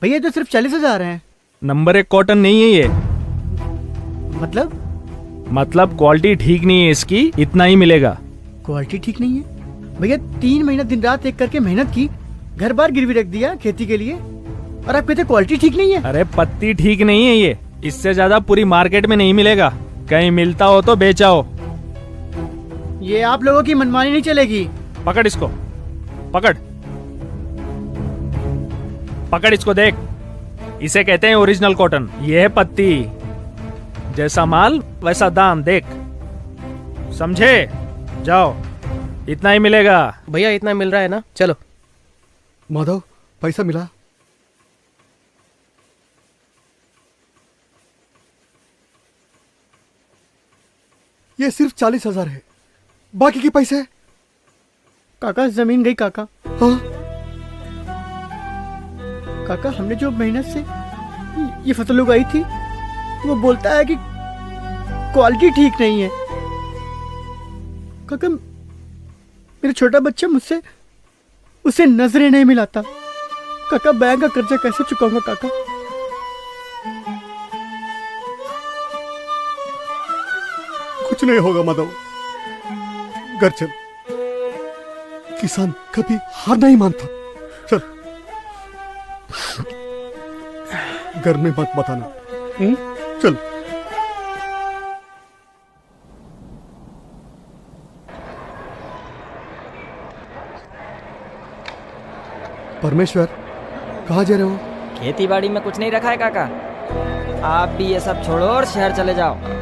भैया तो सिर्फ 40,000 हैं। नंबर 1 कॉटन नहीं है ये। मतलब क्वालिटी ठीक नहीं है इसकी, इतना ही मिलेगा। क्वालिटी ठीक नहीं है भैया? 3 महीना दिन रात एक करके मेहनत की, घर बार गिरवी रख दिया खेती के लिए, और आप कहते क्वालिटी ठीक नहीं है? अरे पत्ती ठीक नहीं है ये, इससे ज्यादा पूरी मार्केट में नहीं मिलेगा। कहीं मिलता हो तो बेचाओ। ये आप लोगों की मनमानी नहीं चलेगी। पकड़ इसको, पकड़ पकड़ इसको, देख, इसे कहते हैं ओरिजिनल कॉटन। ये है पत्ती, जैसा माल वैसा दाम, देख, समझे? जाओ, इतना ही मिलेगा। भैया इतना मिल रहा है ना, चलो। माधव, पैसा मिला? ये सिर्फ 40,000 है, बाकी के पैसे? काका जमीन गई काका। हाँ? काका हमने जो मेहनत से ये फसल उगाई थी, वो बोलता है कि क्वालिटी ठीक नहीं है। काका मेरा छोटा बच्चा मुझसे उसे नजरें नहीं मिलाता। काका बैंक का कर्जा कैसे चुकाऊंगा काका? कुछ नहीं होगा माधव, घर चल। किसान कभी हार नहीं मानता। चल घर में मत बताना। चल। परमेश्वर, कहाँ जा रहे हो? खेती बाड़ी में कुछ नहीं रखा है काका। आप भी ये सब छोड़ो और शहर चले जाओ।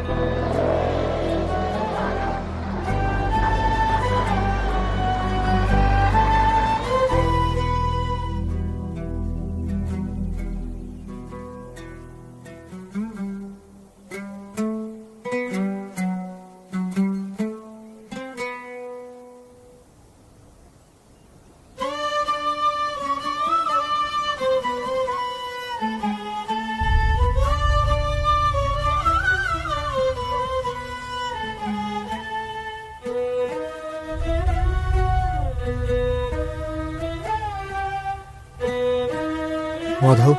माधव,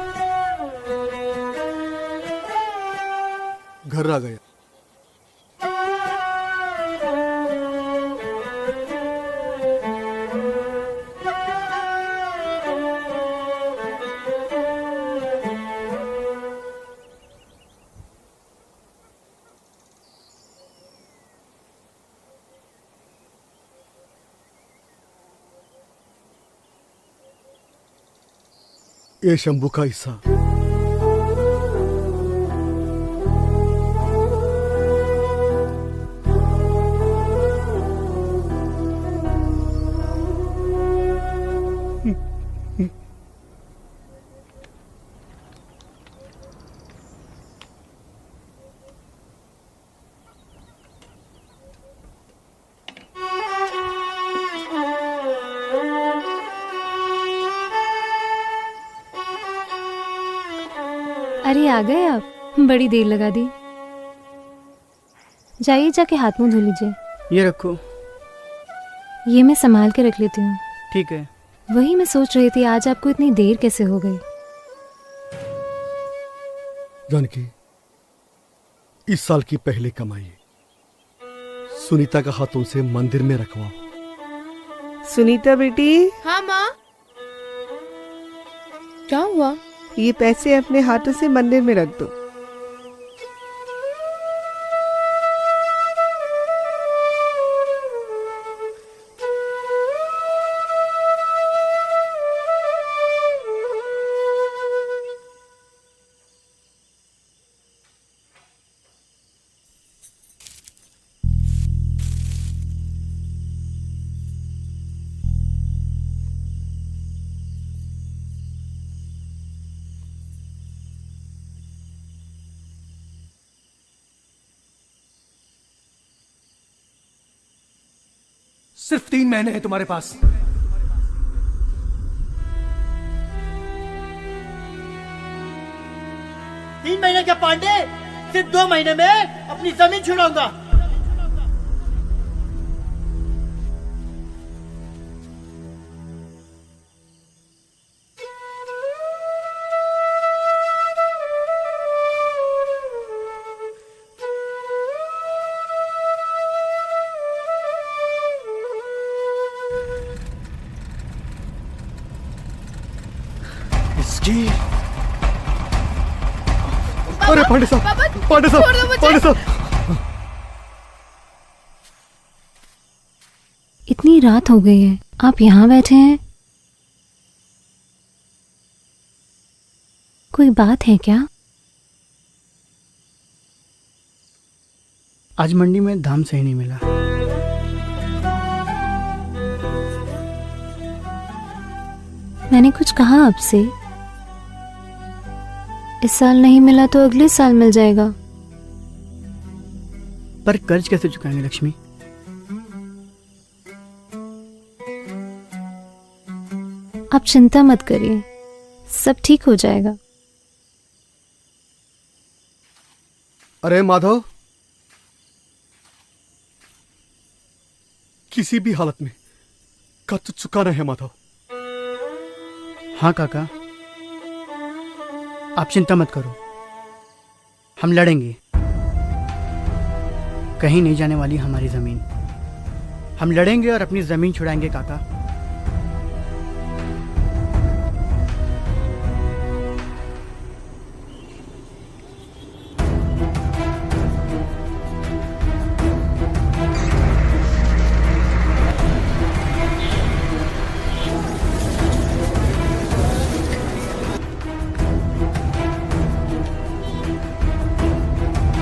घर आ गया। ये शंभू का हिस्सा। अरे आ गए आप, बड़ी देर लगा दी। जाइए जाके हाथ मुंह धो लीजिए। ये रखो। ये मैं संभाल के रख लेती हूँ। ठीक है। वही मैं सोच रही थी आज आपको इतनी देर कैसे हो गई। जानकी, इस साल की पहली कमाई सुनीता का हाथों से मंदिर में रखवाओ। सुनीता बेटी। हाँ माँ। क्या हुआ? ये पैसे अपने हाथों से मंदिर में रख दो। सिर्फ 3 महीने हैं तुम्हारे पास। तीन महीने क्या पांडे? सिर्फ 2 महीने में अपनी जमीन छुड़ाऊंगा। अरे पांडे साहब, पांडे साहब, पांडे साहब। इतनी रात हो गई है, आप यहाँ बैठे हैं? कोई बात है क्या? आज मंडी में दाम सही नहीं मिला। मैंने कुछ कहा आपसे? इस साल नहीं मिला तो अगले साल मिल जाएगा। पर कर्ज कैसे चुकाएंगे लक्ष्मी? आप चिंता मत करिए, सब ठीक हो जाएगा। अरे माधव, किसी भी हालत में का तो चुकाना है माधव। हाँ काका, आप चिंता मत करो, हम लड़ेंगे। कहीं नहीं जाने वाली हमारी जमीन। हम लड़ेंगे और अपनी जमीन छुड़ाएंगे काका।